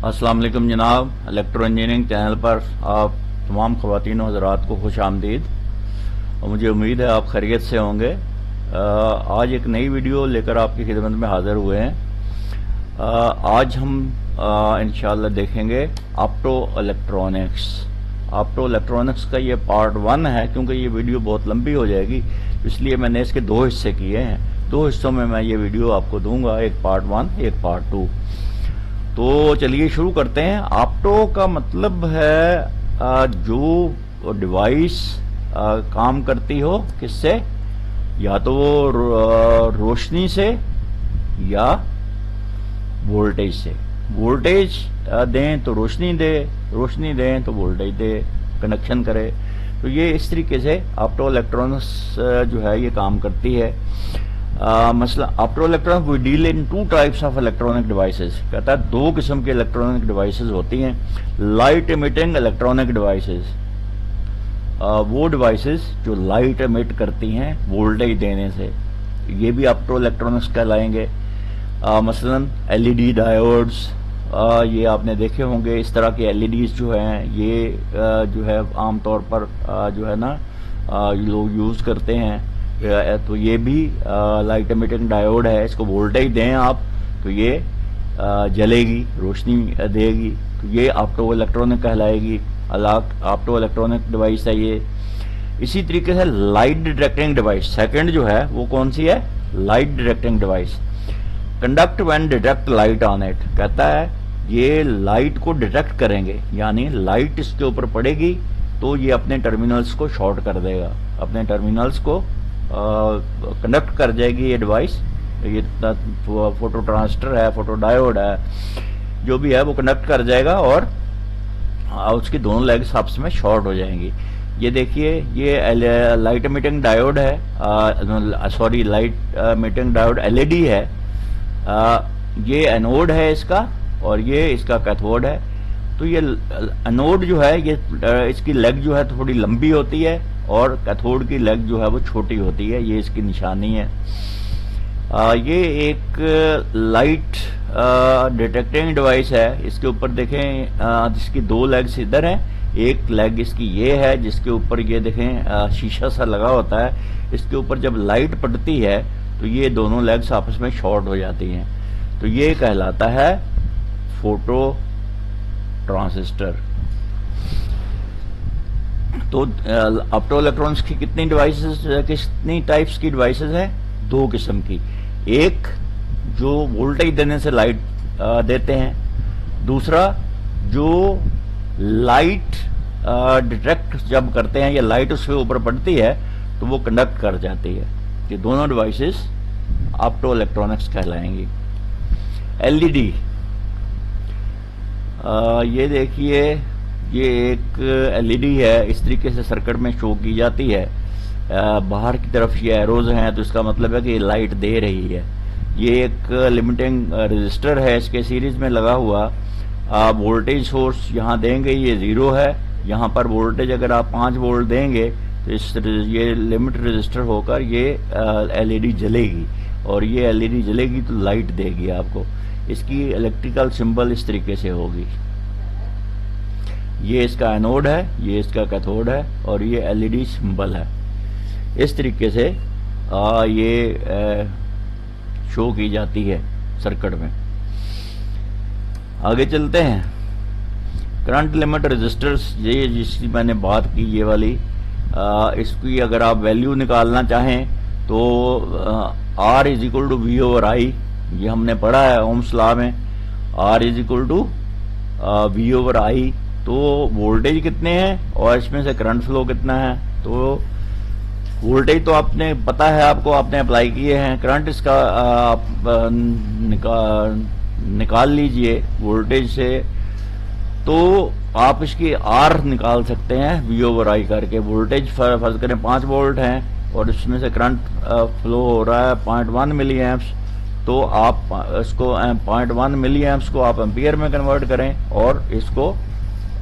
अस्सलाम वालेकुम जनाब। इलेक्ट्रो इंजीनियरिंग चैनल पर आप तमाम ख़वातीन और हज़रात को खुश आमदीद। और मुझे उम्मीद है आप खैरियत से होंगे। आज एक नई वीडियो लेकर आपकी खिदमत में हाज़िर हुए हैं। आज हम इंशाअल्लाह देखेंगे ऑप्टो इलेक्ट्रॉनिक्स। ऑप्टो इलेक्ट्रॉनिक्स का ये पार्ट 1 है, क्योंकि ये वीडियो बहुत लंबी हो जाएगी, इसलिए मैंने इसके 2 हिस्से किए हैं। 2 हिस्सों में मैं ये वीडियो आपको दूंगा, एक पार्ट 1 एक पार्ट 2। तो चलिए शुरू करते हैं। ऑप्टो का मतलब है जो डिवाइस काम करती हो किससे, या तो वो रोशनी से या वोल्टेज से। वोल्टेज दें तो रोशनी दे, रोशनी दें तो वोल्टेज दे, कनेक्शन करे। तो ये इस तरीके से ऑप्टो इलेक्ट्रॉनिक्स जो है ये काम करती है। मसला opto electronic we deal in 2 types of electronic devices. कहता है 2 किस्म के इलेक्ट्रॉनिक डिवाइसेस होती हैं। लाइट इमिटिंग इलेक्ट्रॉनिक डिवाइसेस, वो डिवाइसेस जो लाइट इमिट करती हैं वोल्टेज देने से, ये भी ऑप्टो इलेक्ट्रॉनिक्स कहलाएंगे। मसलन एलईडी डायोड्स, ये आपने देखे होंगे। इस तरह के एलईडीज जो हैं ये जो है आमतौर पर जो है ना लोग यूज करते हैं। तो ये भी लाइट एमिटिंग डायोड है। इसको वोल्टेज दें आप तो ये जलेगी, रोशनी देगी। तो ये ऑप्टो इलेक्ट्रॉनिक कहलाएगी, ऑप्टो इलेक्ट्रॉनिक डिवाइस है ये। इसी तरीके से लाइट डिटेक्टिंग डिवाइस सेकंड जो है वो कौन सी है, light detecting device. Conduct when detect light on it, कहता है ये लाइट को डिटेक्ट करेंगे, यानी लाइट इसके ऊपर पड़ेगी तो ये अपने टर्मिनल्स को शॉर्ट कर देगा, अपने टर्मिनल्स को कंडक्ट कर जाएगी ये डिवाइस। ये फोटो ट्रांजिस्टर है, फोटो डायोड है, जो भी है वो कंडक्ट कर जाएगा और उसकी दोनों लेग्स आपस में शॉर्ट हो जाएंगी। ये देखिए ये लाइट एमिटिंग डायोड है, sorry light emitting diode LED है। ये एनोड है इसका और ये इसका कैथोड है। तो ये एनोड जो है ये इसकी लेग जो है थोड़ी लंबी होती है और कैथोड की लेग जो है वो छोटी होती है। ये इसकी निशानी है। ये एक लाइट डिटेक्टिंग डिवाइस है। इसके ऊपर देखें इसकी 2 लेग्स इधर हैं, एक लेग इसकी ये है जिसके ऊपर ये देखें शीशा सा लगा होता है। इसके ऊपर जब लाइट पड़ती है तो ये दोनों लेग्स आपस में शॉर्ट हो जाती हैं। तो ये कहलाता है फोटो ट्रांजिस्टर। तो ऑप्टो इलेक्ट्रॉनिक्स की कितनी डिवाइसेस, कितनी टाइप्स की डिवाइसेस हैं, 2 किस्म की। एक जो वोल्टेज देने से लाइट देते हैं, दूसरा जो लाइट डिटेक्ट जब करते हैं या लाइट उसके ऊपर पड़ती है तो वो कंडक्ट कर जाती है। ये दोनों डिवाइसेस ऑप्टो इलेक्ट्रॉनिक्स कहलाएंगी। एलईडी, ये देखिए ये एक एलईडी है, इस तरीके से सर्किट में शो की जाती है। बाहर की तरफ ये एरोज हैं तो इसका मतलब है कि लाइट दे रही है। ये एक लिमिटिंग रजिस्टर है इसके सीरीज में लगा हुआ। वोल्टेज सोर्स यहाँ देंगे, ये 0 है। यहाँ पर वोल्टेज अगर आप 5 वोल्ट देंगे तो ये लिमिट रजिस्टर होकर ये एलईडी जलेगी और ये एलईडी जलेगी तो लाइट देगी आपको। इसकी इलेक्ट्रिकल सिंबल इस तरीके से होगी। ये इसका एनोड है, ये इसका कैथोड है और ये एलईडी सिंबल है। इस तरीके से ये शो की जाती है सर्किट में। आगे चलते हैं। करंट लिमिट रजिस्टर्स, ये जिसकी मैंने बात की ये वाली, इसकी अगर आप वैल्यू निकालना चाहें तो R is equal to V over I, ये हमने पढ़ा है ओम्स लॉ में। R is equal to V over I। तो वोल्टेज कितने हैं और इसमें से करंट फ्लो कितना है। तो वोल्टेज तो आपने पता है, आपको आपने अप्लाई किए हैं। करंट इसका आप निकाल लीजिए वोल्टेज से, तो आप इसकी R निकाल सकते हैं V ओवर I करके। वोल्टेज फर्ज करें 5 वोल्ट हैं और इसमें से करंट फ्लो हो रहा है 0.1 मिली एम्प्स। तो आप इसको 0.1 मिली एम्प्स को आप एम्पियर में कन्वर्ट करें और इसको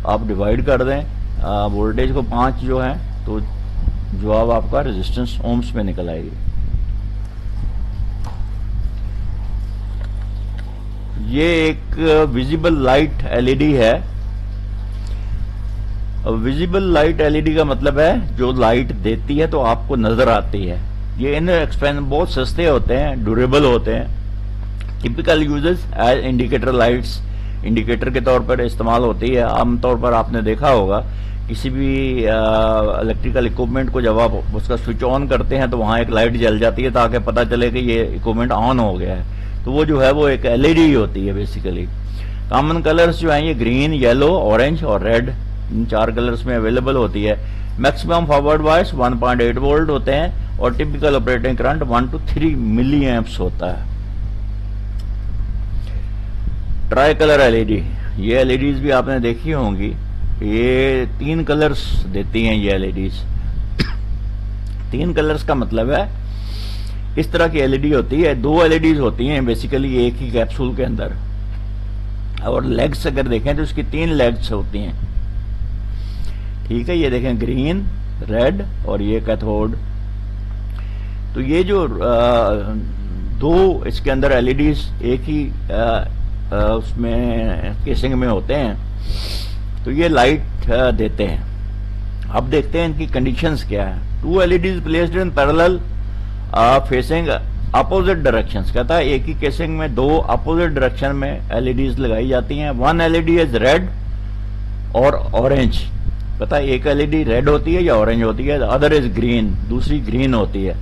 आप डिवाइड कर दें वोल्टेज को 5 जो है, तो जवाब आपका रेजिस्टेंस ओम्स में निकल आएगी। ये एक विजिबल लाइट एलईडी है। विजिबल लाइट एलईडी का मतलब है जो लाइट देती है तो आपको नजर आती है। ये इन एक्सपेंसिव बहुत सस्ते होते हैं, ड्यूरेबल होते हैं। Typical uses as indicator lights, indicator के तौर पर इस्तेमाल होती है। आमतौर पर आपने देखा होगा किसी भी इलेक्ट्रिकल इक्विपमेंट को जब आप उसका स्विच ऑन करते हैं तो वहां एक लाइट जल जाती है ताकि पता चले कि ये इक्विपमेंट ऑन हो गया है। तो वो जो है वो एक एलईडी होती है बेसिकली। कॉमन कलर्स जो है ये ग्रीन, येलो, ऑरेंज और रेड, इन 4 कलर्स में अवेलेबल होती है। मैक्सिमम फॉरवर्ड वॉइस 1.8 वोल्ट होते हैं और typical operating current 1 to 3 milli amps होता है। ट्राई कलर एलईडी, ये एलईडीज भी आपने देखी होंगी। ये 3 कलर्स देती हैं ये एलईडीज। 3 कलर्स का मतलब है इस तरह की एलईडी होती है। 2 एलईडीज होती हैं बेसिकली एक ही कैप्सूल के अंदर, और लेग्स अगर देखें तो इसकी 3 लेग्स होती हैं। ठीक है, ये देखें ग्रीन, रेड और ये कैथोड। तो ये जो 2 इसके अंदर एलईडीज एक ही उसमें केसिंग में होते हैं तो ये लाइट देते हैं। अब देखते हैं इनकी कंडीशंस क्या है। 2 LEDs placed in parallel facing opposite directions. कहता है एक ही केसिंग में 2 अपोजिट डायरेक्शन में एलईडीज लगाई जाती हैं। 1 एलईडी इज रेड और ऑरेंज। पता है एक एलईडी रेड होती है या ऑरेंज होती है, अदर इज ग्रीन, दूसरी ग्रीन होती है।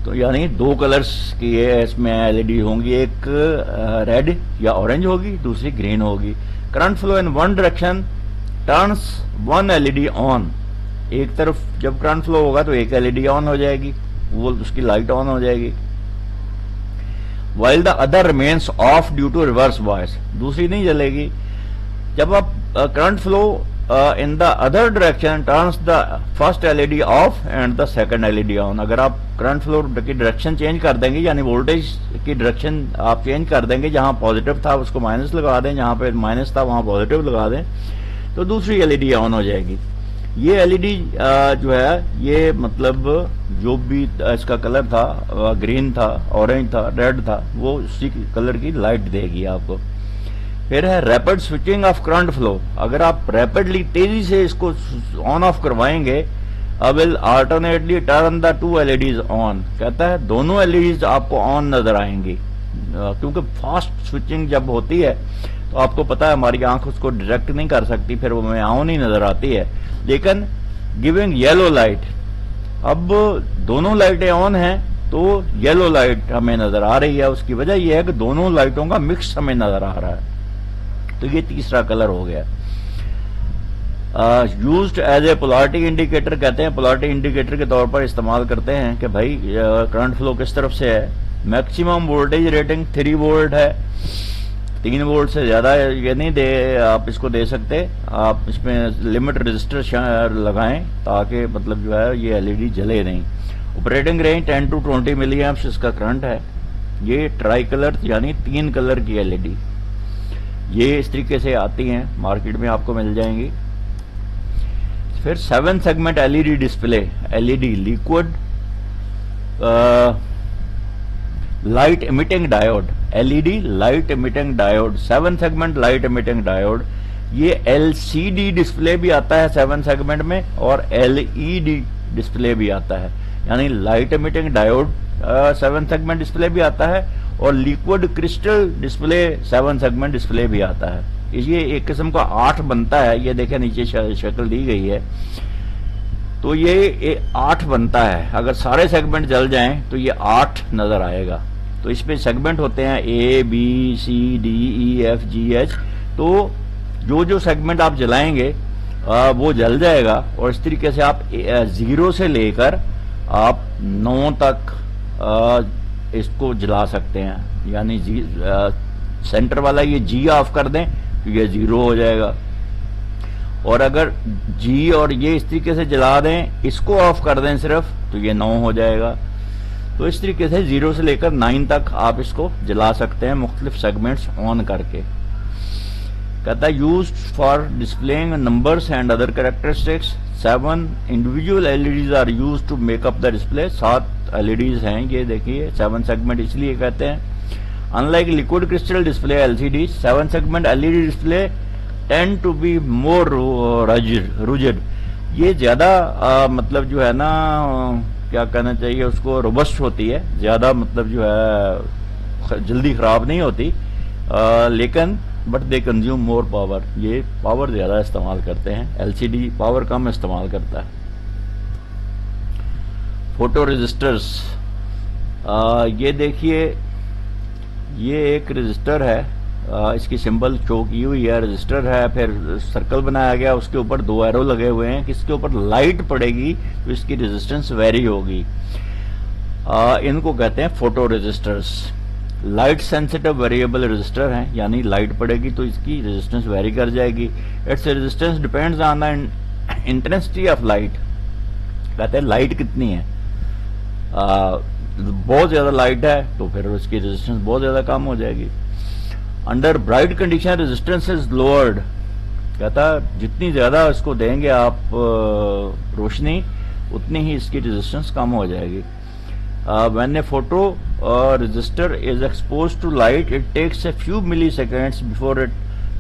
तो यानी 2 कलर्स की इसमें एलईडी होंगी, एक रेड या ऑरेंज होगी, दूसरी ग्रीन होगी। Current flow in 1 direction turns 1 LED on. एक तरफ जब करंट फ्लो होगा तो एक एलईडी ऑन हो जाएगी, वो उसकी लाइट ऑन हो जाएगी। While the other remains off due to reverse bias, दूसरी नहीं जलेगी। जब आप current flow in the other direction turns the first LED off and the second LED on। अगर आप करंट फ्लो की डायरेक्शन चेंज कर देंगे, यानी वोल्टेज की डायरेक्शन आप चेंज कर देंगे, जहां पॉजिटिव था उसको माइनस लगा दें, जहां पे माइनस था वहां पॉजिटिव लगा दें, तो दूसरी एलईडी ऑन हो जाएगी। ये एलईडी जो है ये मतलब जो भी इसका कलर था, ग्रीन था, ऑरेंज था, रेड था, वो उसी कलर की लाइट देगी आपको। फिर है rapid switching off current flow. अगर आप रैपिडली तेजी से इसको ऑन ऑफ करवाएंगे, will alternately turn the 2 LEDs on. कहता है दोनों एलईडीज आपको ऑन नजर आएंगी, क्योंकि फास्ट स्विचिंग जब होती है तो आपको पता है हमारी आंख उसको डिटेक्ट नहीं कर सकती, फिर वो हमें ऑन ही नजर आती है। लेकिन गिविंग येलो लाइट, अब दोनों लाइटें ऑन हैं तो येलो लाइट हमें नजर आ रही है। उसकी वजह यह है कि दोनों लाइटों का मिक्स हमें नजर आ रहा है, तो ये तीसरा कलर हो गया। Used as a polarity indicator, कहते हैं पोलैरिटी इंडिकेटर के तौर पर इस्तेमाल करते हैं कि भाई करंट फ्लो किस तरफ से है। मैक्सिमम वोल्टेज रेटिंग 3 वोल्ट है, 3 वोल्ट से ज्यादा ये नहीं दे आप इसको दे सकते। आप इसमें लिमिट रजिस्टर लगाएं ताकि मतलब जो है ये एलईडी जले नहीं। Operating range 10 to 20 milli amps इसका करंट है। ये ट्राई कलर यानी 3 कलर की एलईडी, ये इस तरीके से आती हैं, मार्केट में आपको मिल जाएंगी। फिर 7 segment LED display, LED liquid light emitting diode, LED light emitting diode, 7 segment light emitting diode. ये एलसीडी डिस्प्ले भी आता है 7 सेगमेंट में, और एलईडी डिस्प्ले भी आता है, यानी light emitting diode 7 segment display भी आता है, और liquid crystal display 7 segment display भी आता है। ये एक किस्म का 8 बनता है। ये देखें नीचे शक्ल दी गई है, तो ये 8 बनता है। अगर सारे सेगमेंट जल जाएं तो ये 8 नजर आएगा। तो इसमें सेगमेंट होते हैं A, B, C, D, E, F, G, H। तो जो जो सेगमेंट आप जलाएंगे वो जल जाएगा, और इस तरीके से आप 0 से लेकर आप 9 तक इसको जला सकते हैं। यानी सेंटर वाला ये G ऑफ कर दें तो ये 0 हो जाएगा, और अगर G और ये इस तरीके से जला दें, इसको ऑफ कर दें सिर्फ, तो ये 9 हो जाएगा। तो इस तरीके से 0 से लेकर 9 तक आप इसको जला सकते हैं मुख्तलिफ सेगमेंट्स ऑन करके। कहता है used for displaying numbers and other characteristics. 7 individual LEDs are used to make up the display. 7 LEDs हैं, ये देखिए 7 सेगमेंट इसलिए कहते हैं। Unlike liquid crystal display LCD, 7-segment LED display tend to be more rigid. ये ज्यादा मतलब जो है ना क्या कहना चाहिए उसको, रोबस्ट होती है, ज्यादा मतलब जो है जल्दी खराब नहीं होती, लेकिन but they consume more power, ये पावर ज्यादा इस्तेमाल करते हैं। एलसीडी पावर कम इस्तेमाल करता है। फोटो रेजिस्टर्स, ये देखिए ये एक रजिस्टर है, इसकी सिंबल शो की हुई है, रजिस्टर है, फिर सर्कल बनाया गया, उसके ऊपर 2 एरो लगे हुए हैं, किसके ऊपर लाइट पड़ेगी तो इसकी रेजिस्टेंस वेरी होगी। इनको कहते हैं photo resistors. Light sensitive variable resistor हैं, यानी लाइट पड़ेगी तो इसकी रेजिस्टेंस वेरी कर जाएगी। Its resistance depends on the intensity of light. कहते हैं लाइट कितनी है, बहुत ज्यादा लाइट है तो फिर उसकी रेजिस्टेंस बहुत ज्यादा कम हो जाएगी। Under bright condition resistance is lowered. कहता जितनी ज्यादा इसको देंगे आप रोशनी, उतनी ही इसकी रेजिस्टेंस कम हो जाएगी। When a photo resistor is expose to light it takes a few milli seconds before it.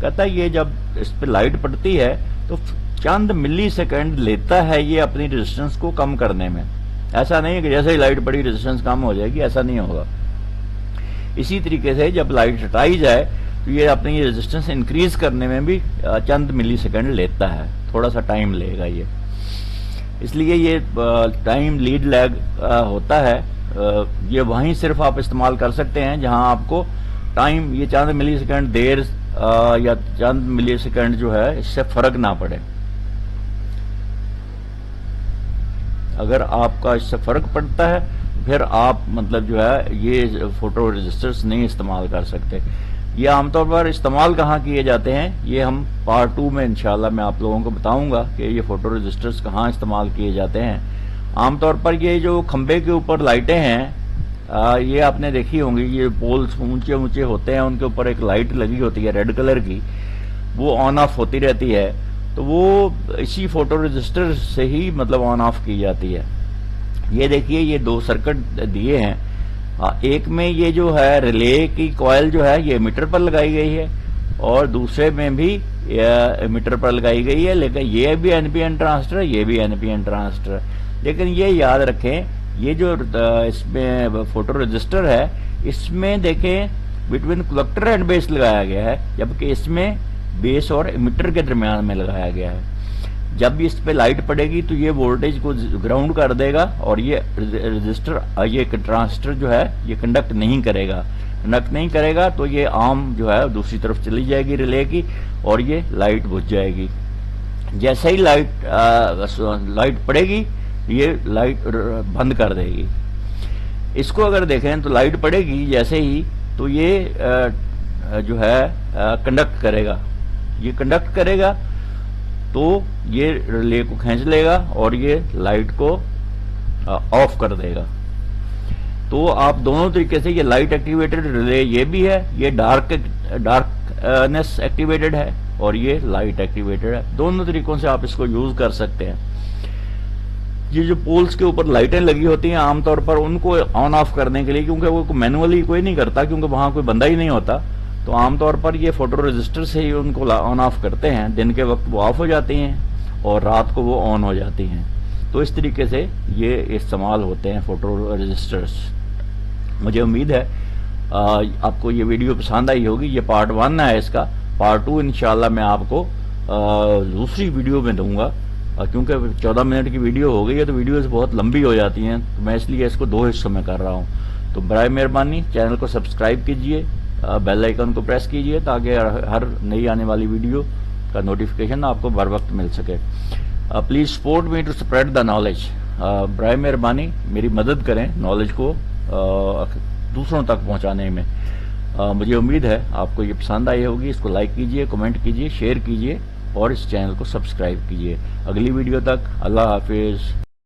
कहता ये जब इस पे लाइट पड़ती है तो चंद मिली सेकेंड लेता है ये अपनी रेजिस्टेंस को कम करने में। ऐसा नहीं है कि जैसे ही लाइट पड़ी रेजिस्टेंस कम हो जाएगी, ऐसा नहीं होगा। इसी तरीके से जब लाइट हटाई जाए तो ये अपनी रेजिस्टेंस इंक्रीज करने में भी चंद मिली सेकेंड लेता है, थोड़ा सा टाइम लेगा ये, इसलिए ये टाइम लीड लैग होता है। ये वहीं सिर्फ आप इस्तेमाल कर सकते हैं जहां आपको टाइम ये चंद मिली सेकेंड देर या चंद मिली सेकेंड जो है इससे फर्क ना पड़े। अगर आपका इससे फर्क पड़ता है फिर आप मतलब जो है ये फोटो रजिस्टर्स नहीं इस्तेमाल कर सकते। ये आमतौर पर इस्तेमाल कहाँ किए जाते हैं, ये हम पार्ट 2 में इंशाल्लाह मैं आप लोगों को बताऊंगा कि ये फोटो रजिस्टर्स कहाँ इस्तेमाल किए जाते हैं। आमतौर पर ये जो खंबे के ऊपर लाइटें हैं, ये आपने देखी होंगी, ये पोल्स ऊंचे ऊंचे होते हैं, उनके ऊपर एक लाइट लगी होती है रेड कलर की, वो ऑन ऑफ होती रहती है, तो वो इसी फोटो रजिस्टर से ही मतलब ऑन ऑफ की जाती है। ये देखिए ये 2 सर्किट दिए हैं, एक में ये जो है रिले की कॉइल जो है ये मीटर पर लगाई गई है और दूसरे में भी मीटर पर लगाई गई है, लेकिन ये भी एनपीएन ट्रांजिस्टर है, ये भी एनपीएन ट्रांजिस्टर है। लेकिन ये याद रखें ये जो इसमें फोटो रजिस्टर है इसमें देखें बिटवीन कलेक्टर एंड बेस लगाया गया है, जबकि इसमें बेस और इमिटर के दरमियान में लगाया गया है। जब इस पे लाइट पड़ेगी तो ये वोल्टेज को ग्राउंड कर देगा और ये रजिस्टर ये ट्रांजिस्टर जो है ये कंडक्ट नहीं करेगा तो ये आर्म जो है दूसरी तरफ चली जाएगी रिले की और ये लाइट बुझ जाएगी। जैसे ही लाइट पड़ेगी ये लाइट बंद कर देगी। इसको अगर देखें तो लाइट पड़ेगी जैसे ही तो ये जो है कंडक्ट करेगा, ये कंडक्ट करेगा तो ये रिले को खींच लेगा और ये लाइट को ऑफ कर देगा। तो आप दोनों तरीके से, ये लाइट एक्टिवेटेड रिले ये भी है, ये डार्कनेस एक्टिवेटेड है और ये लाइट एक्टिवेटेड है। दोनों तरीकों से आप इसको यूज कर सकते हैं। ये जो पोल्स के ऊपर लाइटें लगी होती हैं आमतौर पर उनको ऑन ऑफ करने के लिए, क्योंकि वो मैनुअली कोई नहीं करता क्योंकि वहां कोई बंदा ही नहीं होता, तो आमतौर पर ये फोटो रजिस्टर से ही उनको ऑन ऑफ करते हैं। दिन के वक्त वो ऑफ हो जाती हैं और रात को वो ऑन हो जाती हैं। तो इस तरीके से ये इस्तेमाल होते हैं फोटो रजिस्टर्स। मुझे उम्मीद है आपको ये वीडियो पसंद आई होगी। ये पार्ट 1 है इसका, पार्ट 2 इंशाल्लाह मैं आपको दूसरी वीडियो में दूंगा, क्योंकि 14 मिनट की वीडियो हो गई है तो वीडियोस बहुत लंबी हो जाती हैं, तो मैं इसलिए इसको 2 हिस्सों में कर रहा हूँ। तो बराए मेहरबानी चैनल को सब्सक्राइब कीजिए, बेल आइकन को प्रेस कीजिए ताकि हर नई आने वाली वीडियो का नोटिफिकेशन आपको बर वक्त मिल सके। Please support me to spread the knowledge. बराए मेहरबानी मेरी मदद करें नॉलेज को दूसरों तक पहुंचाने में। मुझे उम्मीद है आपको ये पसंद आई होगी। इसको लाइक कीजिए, कमेंट कीजिए, शेयर कीजिए और इस चैनल को सब्सक्राइब कीजिए। अगली वीडियो तक अल्लाह हाफिज।